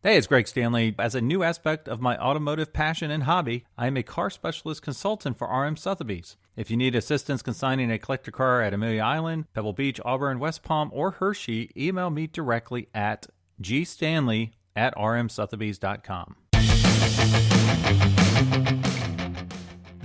Hey, it's Greg Stanley. As a new aspect of my automotive passion and hobby, I am a car specialist consultant for RM Sotheby's. If you need assistance consigning a collector car at Amelia Island, Pebble Beach, Auburn, West Palm, or Hershey, email me directly at gstanley@rmsotheby's.com.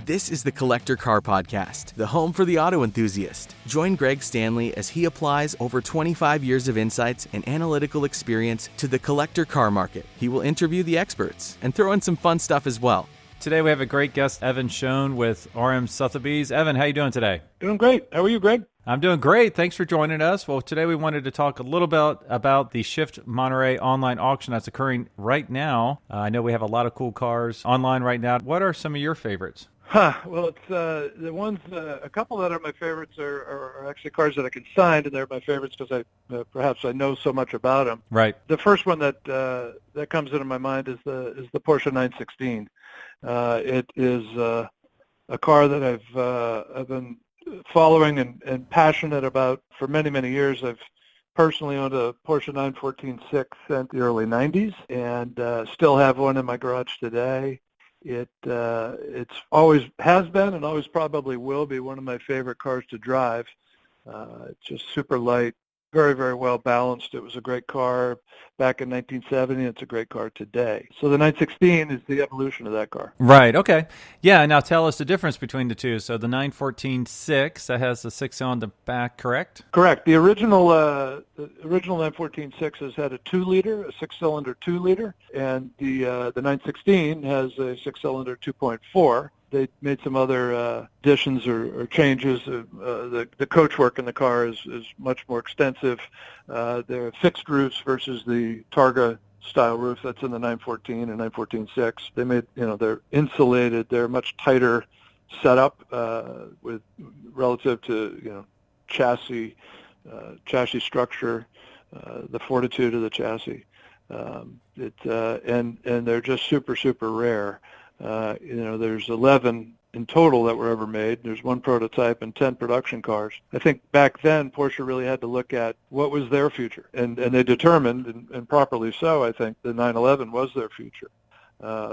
This is the Collector Car Podcast, the home for the auto enthusiast. Join Greg Stanley as he applies over 25 years of insights and analytical experience to the collector car market. He will interview the experts and throw in some fun stuff as well. Today we have a great guest, Evan Schoen with RM Sotheby's. Evan, how you doing today? Doing great. How are you, Greg? I'm doing great. Thanks for joining us. Well, today we wanted to talk a little bit about the Shift Monterey online auction that's occurring right now. I know we have a lot of cool cars online right now. What are some of your favorites? Well, it's the ones. A couple that are my favorites are actually cars that I consigned, and they're my favorites because perhaps I know so much about them. Right. The first one that comes into my mind is the Porsche 916. It is a car that I've been following and passionate about for many years. I've personally owned a Porsche 914-6 since the early 90s, and still have one in my garage today. It's always has been and always probably will be one of my favorite cars to drive. It's just super light, very well balanced. It was a great car back in 1970. It's a great car today. So the 916 is the evolution of that car. Right. Okay. Yeah. Now tell us the difference between the two. So the 914-6 that has the 6 on the back, correct? Correct. The original 914-6 has had a 2-liter, a 6-cylinder 2-liter, and the 916 has a 6-cylinder 2.4. They made some other additions or changes. The coachwork in the car is much more extensive. They're fixed roofs versus the Targa style roof that's in the 914 and 914-6. They made, they're insulated. They're much tighter setup with relative to, chassis structure, the fortitude of the chassis. And they're just super rare. There's 11 in total that were ever made. There's 1 prototype and 10 production cars. I think back then Porsche really had to look at what was their future, and they determined, and properly so, I think, the 911 was their future.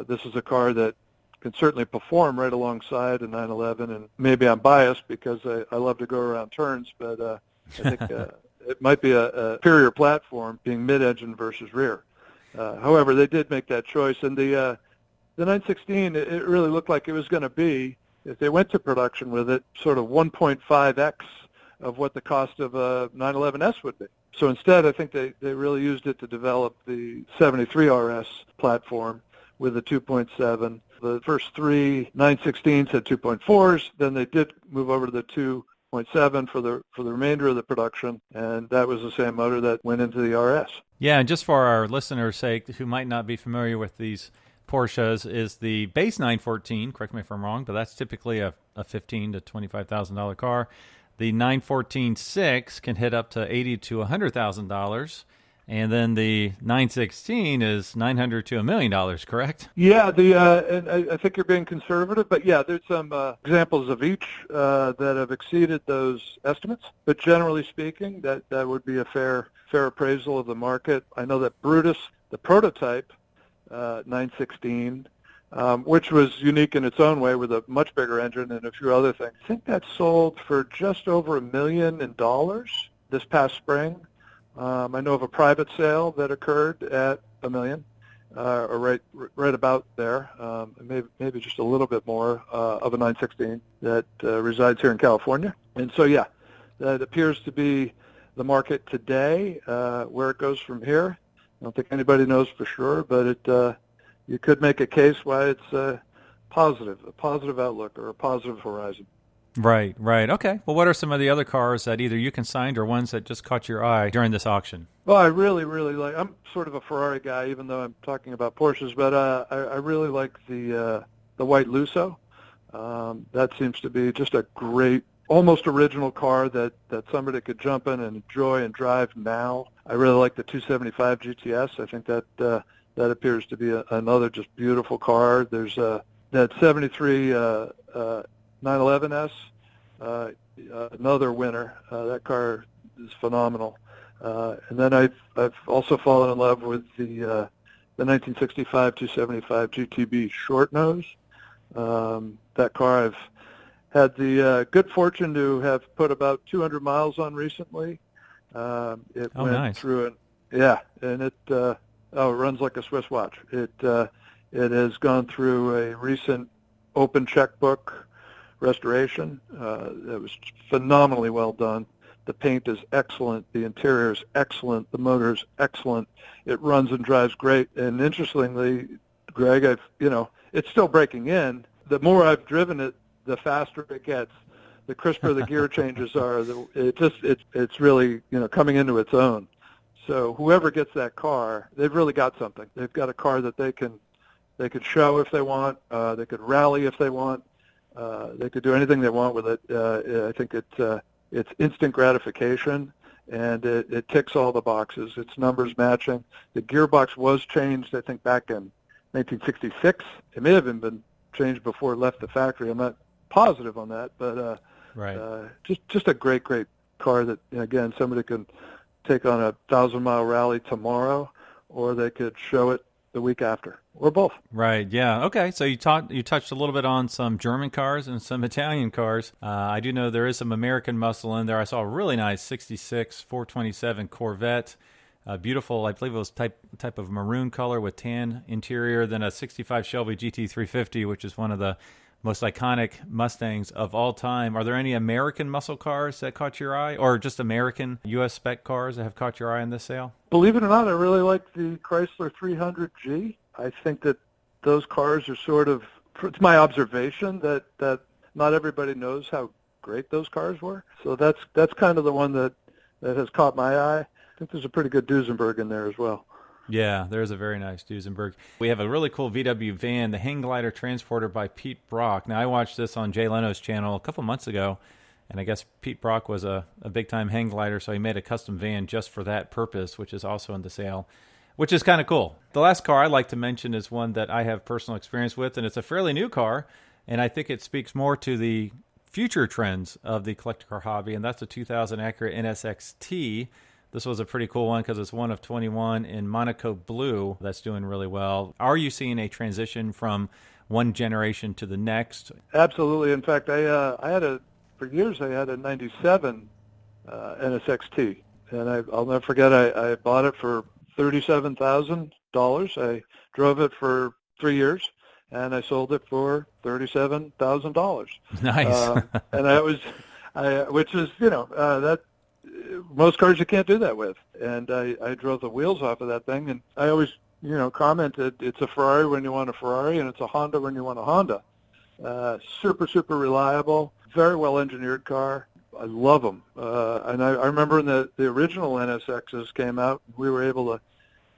This is a car that can certainly perform right alongside a 911, and maybe I'm biased because I love to go around turns, but I think it might be a superior platform being mid-engine versus rear. However, they did make that choice, and the 916, it really looked like it was going to be, if they went to production with it, sort of 1.5x of what the cost of a 911S would be. So instead, I think they really used it to develop the 73 RS platform with a 2.7. The first 3 916s had 2.4s. Then they did move over to the 2.7 for the remainder of the production, and that was the same motor that went into the RS. Yeah, and just for our listeners' sake who might not be familiar with these Porsches, is the base 914, correct me if I'm wrong, but that's typically a $15,000 to $25,000 car. The 914-6 can hit up to $80,000 to $100,000, and then the 916 is $900,000 to $1 million, correct? Yeah, and I think you're being conservative, but yeah, there's some examples of each that have exceeded those estimates. But generally speaking, that would be a fair appraisal of the market. I know that Brutus, the prototype, 916, which was unique in its own way with a much bigger engine and a few other things. I think that sold for just over $1 million this past spring. I know of a private sale that occurred at $1 million, or right about there, maybe just a little bit more of a 916 that resides here in California. And so, yeah, that appears to be the market today. Where it goes from here, I don't think anybody knows for sure, but you could make a case why it's a positive outlook or a positive horizon. Right. Okay. Well, what are some of the other cars that either you consigned or ones that just caught your eye during this auction? Well, I really like, I'm sort of a Ferrari guy, even though I'm talking about Porsches, but I really like the white Lusso. That seems to be just a great, almost original car that somebody could jump in and enjoy and drive now. I really like the 275 GTS. I think that appears to be another just beautiful car. There's that 73 911S, another winner. That car is phenomenal. And then I've also fallen in love with the the 1965 275 GTB short nose. That car I've had the good fortune to have put about 200 miles on recently. It went nice. through and it runs like a Swiss watch. It has gone through a recent open checkbook restoration. It was phenomenally well done. The paint is excellent. The interior is excellent. The motor is excellent. It runs and drives great. And interestingly, Greg, it's still breaking in. The more I've driven it, the faster it gets. The crisper the gear changes are. It's really coming into its own. So whoever gets that car, they've really got something. They've got a car that they could show if they want. They could rally if they want. They could do anything they want with it. I think it's instant gratification, and it ticks all the boxes. Its numbers matching. The gearbox was changed, I think, back in 1966. It may have even been changed before it left the factory. I'm not positive on that, but right. Just a great car that, again, somebody can take on a 1,000-mile rally tomorrow, or they could show it the week after, or both. Right. Yeah. Okay. So you touched a little bit on some German cars and some Italian cars. I do know there is some American muscle in there. I saw a really nice 66 427 Corvette, beautiful. I believe it was type of maroon color with tan interior. Then a 65 Shelby GT350, which is one of the most iconic Mustangs of all time. Are there any American muscle cars that caught your eye, or just American U.S. spec cars that have caught your eye in this sale? Believe it or not, I really like the Chrysler 300G. I think that those cars are sort of, it's my observation that not everybody knows how great those cars were. So that's kind of the one that has caught my eye. I think there's a pretty good Duesenberg in there as well. Yeah, there's a very nice Duesenberg. We have a really cool VW van, the Hang Glider Transporter by Pete Brock. Now, I watched this on Jay Leno's channel a couple months ago, and I guess Pete Brock was a big-time hang glider, so he made a custom van just for that purpose, which is also in the sale, which is kind of cool. The last car I'd like to mention is one that I have personal experience with, and it's a fairly new car, and I think it speaks more to the future trends of the collector car hobby, and that's a 2000 Acura NSX-T. This was a pretty cool one because it's one of 21 in Monaco Blue that's doing really well. Are you seeing a transition from one generation to the next? Absolutely. In fact, for years I had a 97 NSX-T, and I'll never forget, I bought it for $37,000. I drove it for 3 years, and I sold it for $37,000. Nice. And which is, that most cars you can't do that with. And I drove the wheels off of that thing, and I always, commented, it's a Ferrari when you want a Ferrari, and it's a Honda when you want a Honda. Super, super reliable, very well-engineered car. I love them. And I remember when the original NSXs came out, we were able to,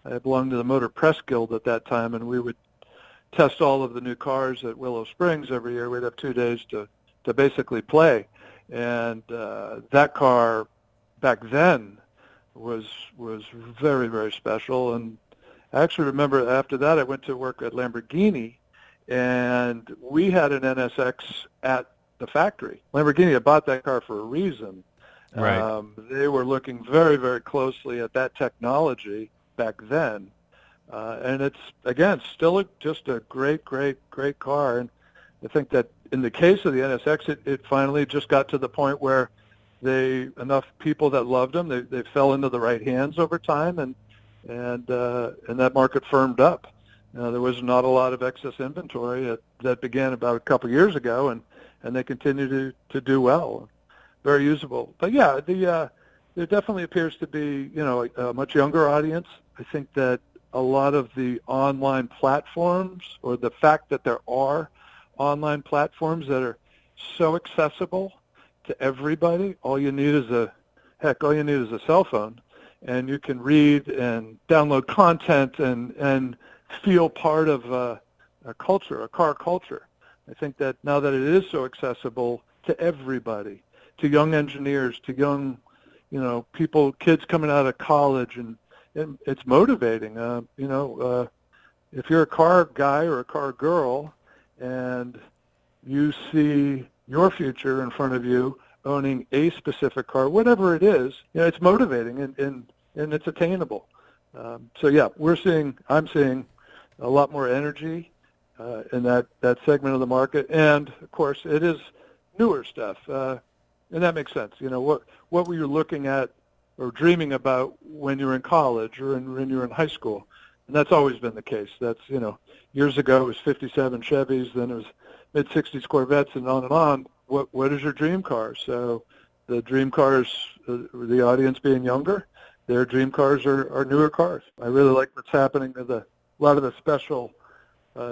I belonged to the Motor Press Guild at that time, and we would test all of the new cars at Willow Springs every year. We'd have 2 days to basically play. And that car back then was very, very special. And I actually remember after that I went to work at Lamborghini, and we had an NSX at the factory. Lamborghini had bought that car for a reason. Right. They were looking very, very closely at that technology back then. And it's, again, still just a great, great, great car. And I think that in the case of the NSX, it finally just got to the point where enough people that loved them, they fell into the right hands over time, and that market firmed up. There was not a lot of excess inventory that began about a couple of years ago, and they continue to do well. Very usable. But yeah, there definitely appears to be a much younger audience. I think that a lot of the online platforms, or the fact that there are online platforms that are so accessible to everybody, all you need is a cell phone, and you can read and download content and feel part of a culture, a car culture. I think that now that it is so accessible to everybody, to young engineers, to young, people, kids coming out of college, and it's motivating. If you're a car guy or a car girl, and you see your future in front of you owning a specific car, whatever it is, it's motivating and it's attainable. So yeah, I'm seeing a lot more energy in that segment of the market, and of course it is newer stuff, and that makes sense. What were you looking at or dreaming about when you were in college or when you were in high school? And that's always been the case. That's years ago it was 57 Chevys, then it was mid-60s Corvettes, and on and on. What is your dream car? So the dream cars, the audience being younger, their dream cars are newer cars. I really like what's happening to a lot of the special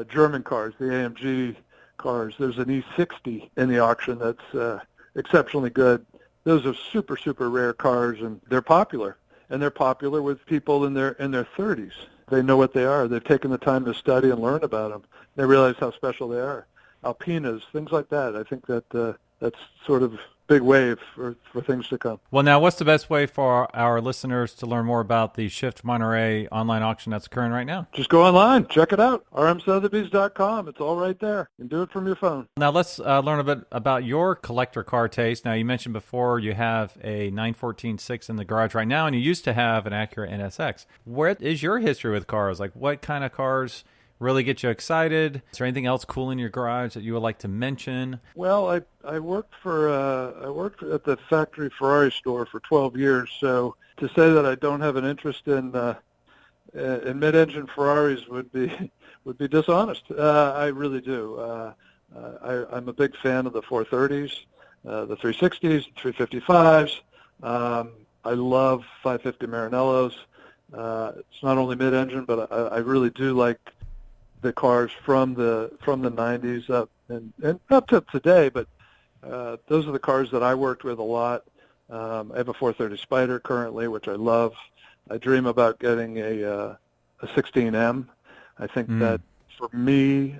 German cars, the AMG cars. There's an E60 in the auction that's exceptionally good. Those are super, super rare cars, and they're popular. And they're popular with people in their 30s. They know what they are. They've taken the time to study and learn about them. They realize how special they are. Alpinas, things like that. I think that that's sort of big wave for things to come. Well, now, what's the best way for our listeners to learn more about the Shift Monterey online auction that's occurring right now? Just go online. Check it out. rmsotheby's.com. It's all right there. You can do it from your phone. Now, let's learn a bit about your collector car taste. Now, you mentioned before you have a 914-6 in the garage right now, and you used to have an Acura NSX. What is your history with cars? Like, what kind of cars really get you excited? Is there anything else cool in your garage that you would like to mention? Well, I worked at the factory Ferrari store for 12 years, so to say that I don't have an interest in mid-engine Ferraris would be dishonest. I really do. I'm a big fan of the 430s, the 360s, 355s. I love 550 Maranellos. It's not only mid-engine, but I really do like the cars from the 90s up and up to today, but those are the cars that I worked with a lot. I have a 430 Spider currently, which I love. I dream about getting a 16M. I think that for me,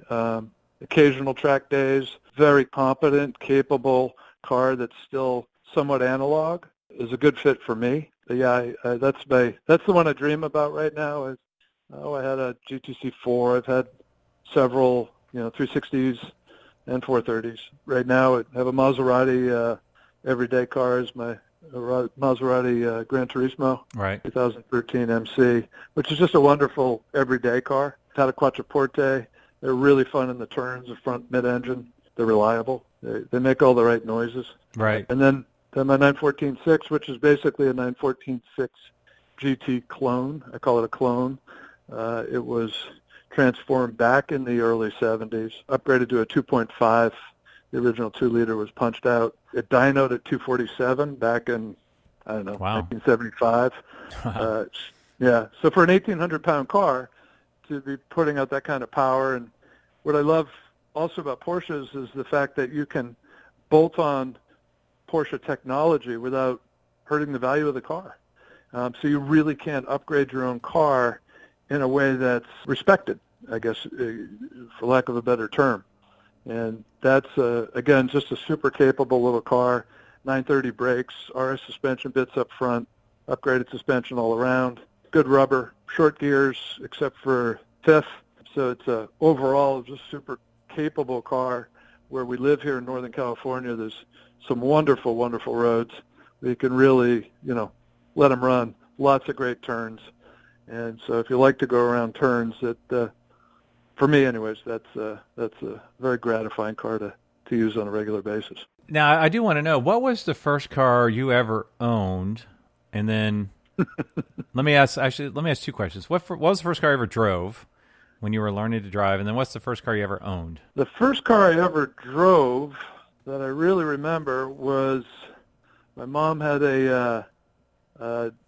occasional track days, very competent, capable car that's still somewhat analog is a good fit for me. But yeah, that's the one I dream about right now. I had a GTC4. I've had several, 360s and 430s. Right now, I have a Maserati everyday car is my Maserati Gran Turismo, right, 2013 MC, which is just a wonderful everyday car. Had a Quattroporte. They're really fun in the turns, the front mid-engine. They're reliable. They make all the right noises. Right. And then my 914-6, which is basically a 914-6 GT clone. I call it a clone. It was transformed back in the early 70s, upgraded to a 2.5. The original 2-liter was punched out. It dynoed at 247 back in, Wow. 1975. Yeah, so for an 1,800-pound car, to be putting out that kind of power. And what I love also about Porsches is the fact that you can bolt on Porsche technology without hurting the value of the car. So you really can upgrade your own car in a way that's respected, I guess, for lack of a better term. And that's, again, just a super capable little car, 930 brakes, RS suspension bits up front, upgraded suspension all around, good rubber, short gears except for fifth. So it's overall just super capable car. Where we live here in Northern California, there's some wonderful, wonderful roads where you can really, let them run. Lots of great turns. And so if you like to go around turns, for me anyways, that's a very gratifying car to use on a regular basis. Now, I do want to know, what was the first car you ever owned? And then let me ask two questions. What was the first car you ever drove when you were learning to drive? And then what's the first car you ever owned? The first car I ever drove that I really remember was my mom had a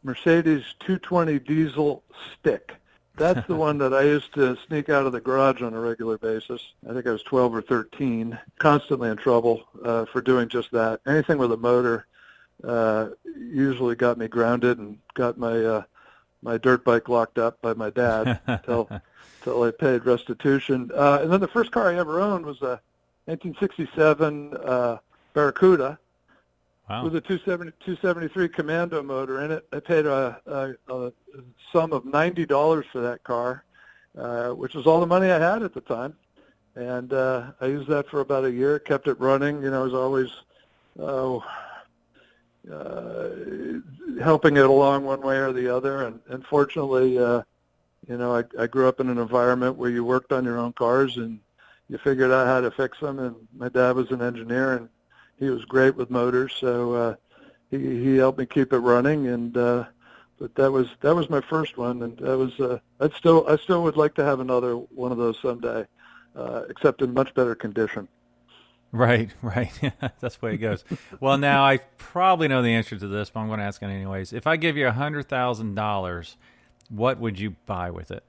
Mercedes 220 diesel stick. That's the one that I used to sneak out of the garage on a regular basis. I think I was 12 or 13, constantly in trouble for doing just that. Anything with a motor usually got me grounded and got my dirt bike locked up by my dad until I paid restitution. And then the first car I ever owned was a 1967 Barracuda. Wow. With a 273 Commando motor in it. I paid a sum of $90 for that car, which was all the money I had at the time. And I used that for about a year, kept it running. It was always helping it along one way or the other. And fortunately, I grew up in an environment where you worked on your own cars and you figured out how to fix them. And my dad was an engineer, and he was great with motors, so he helped me keep it running. And but that was my first one, and that was I still would like to have another one of those someday, except in much better condition. Right. That's the way it goes. Well, now I probably know the answer to this, but I'm going to ask it anyways. If I give you $100,000, what would you buy with it?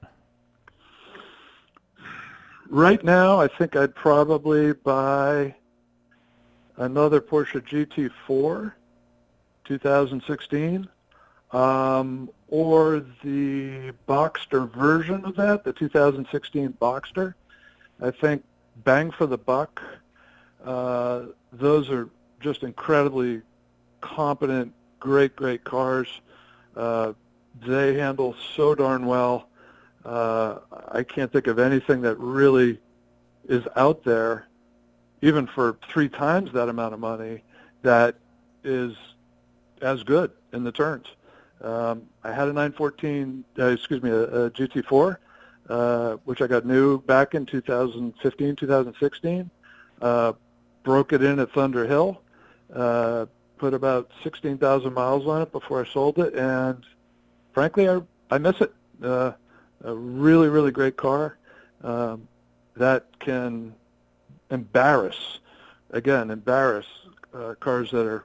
Right now, I think I'd probably buy another Porsche GT4 2016, or the Boxster version of that, the 2016 Boxster. I think bang for the buck, those are just incredibly competent, great cars. They handle so darn well. I can't think of anything that really is out there, even for 3 times that amount of money, that is as good in the turns. I had a GT4, which I got new back in 2015, 2016. Broke it in at Thunder Hill, put about 16,000 miles on it before I sold it, and frankly, I miss it. A really great car that can embarrass cars that are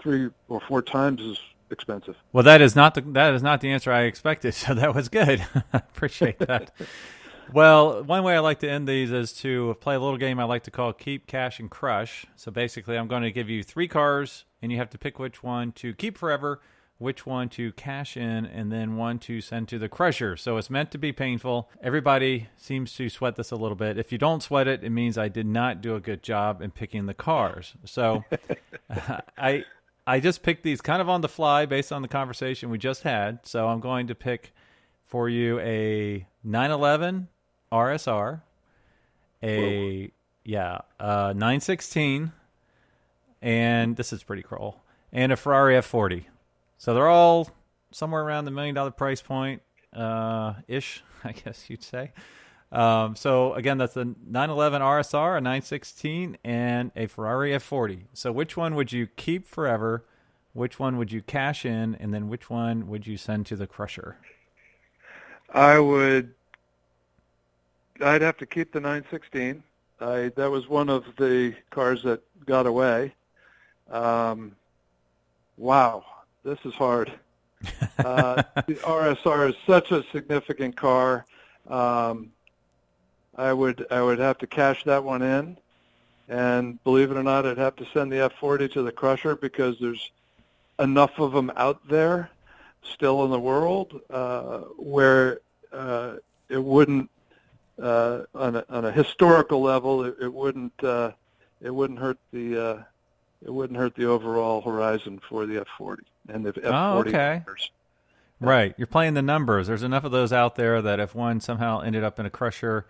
3 or 4 times as expensive. Well, that is not the answer I expected, so that was good. I appreciate that. Well, one way I like to end these is to play a little game I like to call Keep, Cash, and Crush. So basically, I'm going to give you 3 cars, and you have to pick which one to keep forever, which one to cash in, and then one to send to the crusher. So it's meant to be painful. Everybody seems to sweat this a little bit. If you don't sweat it, it means I did not do a good job in picking the cars. So I just picked these kind of on the fly based on the conversation we just had. So I'm going to pick for you a 911 RSR, a 916, and this is pretty cool, and a Ferrari F40. So they're all somewhere around the $1 million price point, ish, I guess you'd say. So again, that's a 911 RSR, a 916, and a Ferrari F40. So which one would you keep forever? Which one would you cash in? And then which one would you send to the crusher? I'd have to keep the 916. That was one of the cars that got away. Wow. This is hard. The RSR is such a significant car. I would have to cash that one in, and believe it or not, I'd have to send the F40 to the crusher because there's enough of them out there still in the world where it wouldn't, on a historical level, it wouldn't hurt the overall horizon for the F40 and the F40. Oh, okay. Right. You're playing the numbers. There's enough of those out there that if one somehow ended up in a crusher,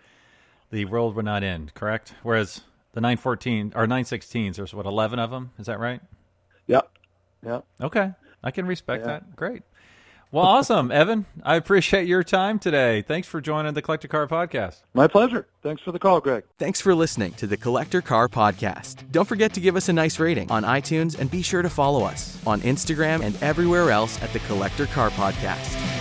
the world would not end, correct? Whereas the 914 or 916s, there's 11 of them. Is that right? Yep. Okay. I can respect that. Great. Well, awesome, Evan. I appreciate your time today. Thanks for joining the Collector Car Podcast. My pleasure. Thanks for the call, Greg. Thanks for listening to the Collector Car Podcast. Don't forget to give us a nice rating on iTunes and be sure to follow us on Instagram and everywhere else at the Collector Car Podcast.